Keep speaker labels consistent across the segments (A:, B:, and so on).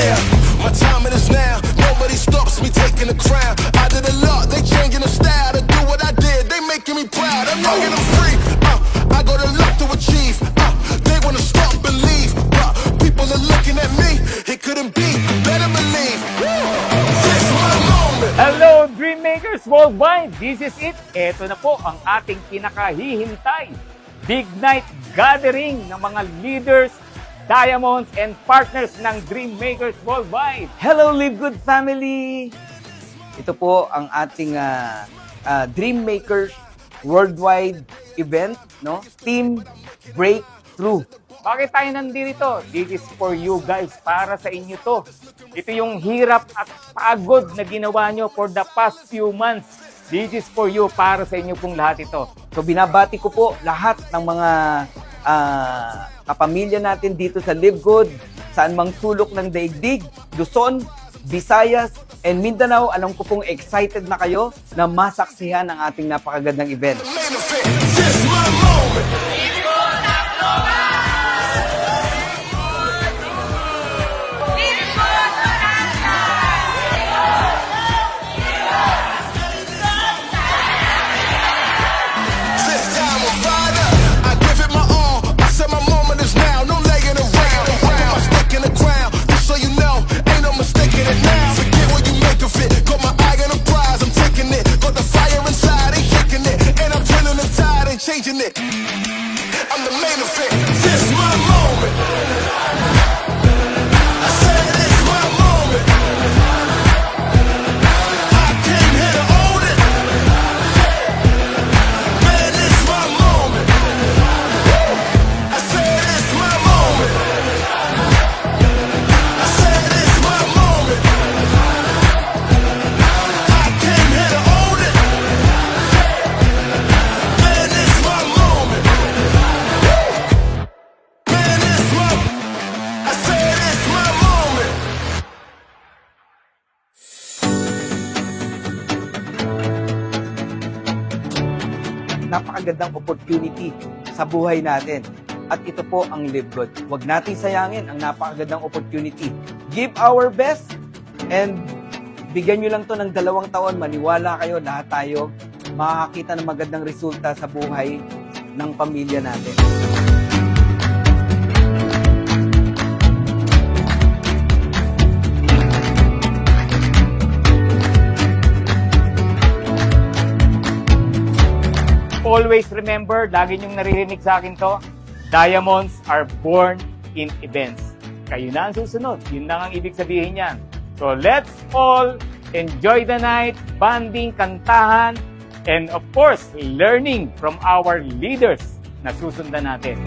A: Yeah, my time it is now. Nobody stops me taking the crown. I did a lot, they changing the style to do what I did. They making me proud. I'm young and I'm free. I got a lot to achieve. They wanna stop, believe, but people are looking at me. It couldn't be. Better believe. This my moment.
B: Hello, Dreammakers Worldwide! This is it. Ito na po ang ating pinakahihintay. Big night gathering ng mga leaders, diamonds, and partners ng Dreammakers Worldwide.
C: Hello, Live Good family! Ito po ang ating Dreammakers Worldwide event, no? Team Breakthrough.
B: Bakit tayo nandito? This is for you guys. Para sa inyo to. Ito yung hirap at pagod na ginawa nyo for the past few months. This is for you. Para sa inyo pong lahat ito.
C: So binabati ko po lahat ng mga kapamilya natin dito sa Live Good, saan mang sulok ng daigdig, Luzon, Visayas, and Mindanao. Alam ko pong excited na kayo na masaksihan ang ating napakagandang event.
A: This my moment. This time I'm fired up. I give it my all. I said my moment is now. No laying around. I put my stick in the ground. Just so you know, ain't no mistaking it now. Forget what you make of it. Got my eye on the prize. I'm taking it. Got the fire inside. Ain't shaking it. And I'm turning the tide. Ain't changing it. I'm the main event. This my moment. I said this my moment. I came here to own it. Man, this my moment. I said this my moment. I said this my moment. I came here to own it. Man, this my moment. Man, this my. I said this my moment.
C: Napakagandang opportunity sa buhay natin. At ito po ang Live Good. Huwag nating sayangin ang napakagandang opportunity. Give our best and bigyan nyo lang to ng 2 taon. Maniwala kayo, lahat tayo makakakita ng magandang resulta sa buhay ng pamilya natin.
B: Always remember, lagi niyong naririnig sa akin to, diamonds are born in events. Kayo na ang susunod. Yun na ang ibig sabihin niyan. So let's all enjoy the night, banding, kantahan, and of course, learning from our leaders na susundan natin.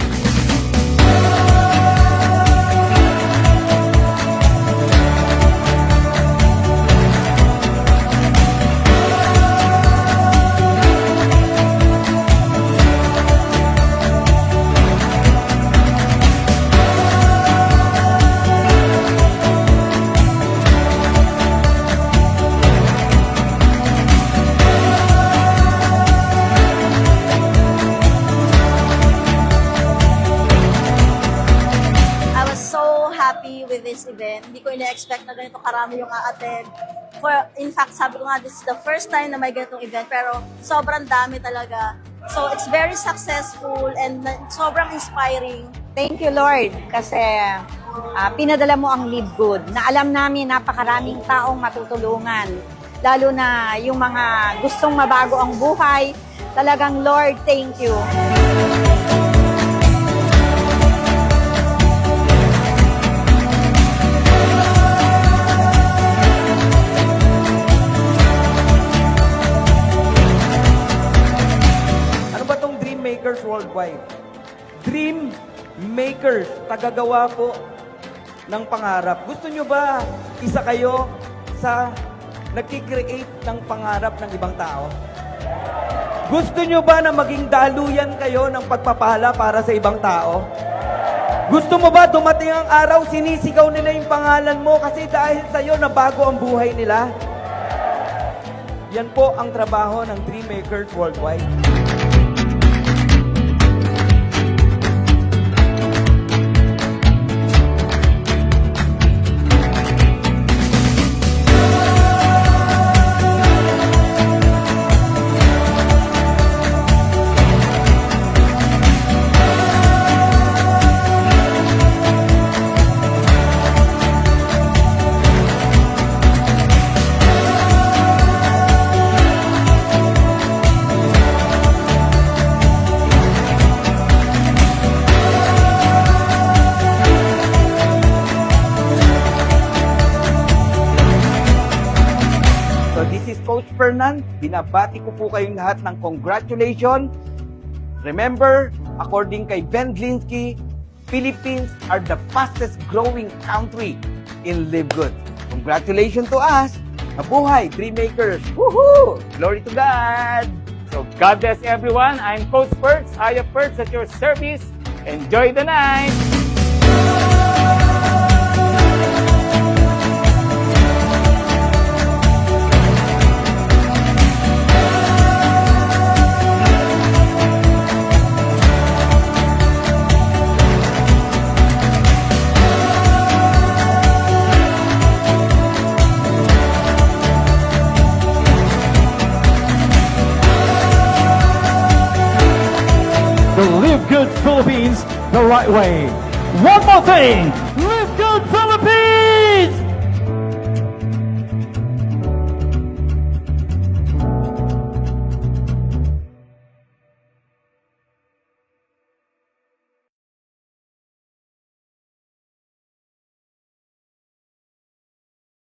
D: I was so happy with this event. Hindi ko ina-expect na ganito karami yung a-attend. In fact, sabi ko nga, this is the first time na may ganitong event, pero sobrang dami talaga. So, it's very successful and sobrang inspiring.
E: Thank you, Lord, kasi pinadala mo ang Live Good na alam namin napakaraming taong matutulungan. Lalo na yung mga gustong mabago ang buhay. Talagang, Lord, thank you.
C: Ano ba tong Dreammakers Worldwide? Dream Makers, tagagawa po ng pangarap. Gusto nyo ba isa kayo sa nagkikreate ng pangarap ng ibang tao? Gusto nyo ba na maging daluyan kayo ng pagpapala para sa ibang tao? Gusto mo ba dumating ang araw, sinisigaw nila yung pangalan mo kasi dahil sa'yo nabago ang buhay nila? Yan po ang trabaho ng Dreammakers Worldwide. Fernan, binabati ko po kayong lahat ng congratulations. Remember, according kay Ben Glinsky, Philippines are the fastest growing country in Live Good. Congratulations to us! Mabuhay, Dreammakers! Woohoo!
B: Glory to God! So God bless everyone. I'm Coach Perks, Aya Perks at your service. Enjoy the night!
F: To live good Philippines the right way. One more thing. Live good Philippines!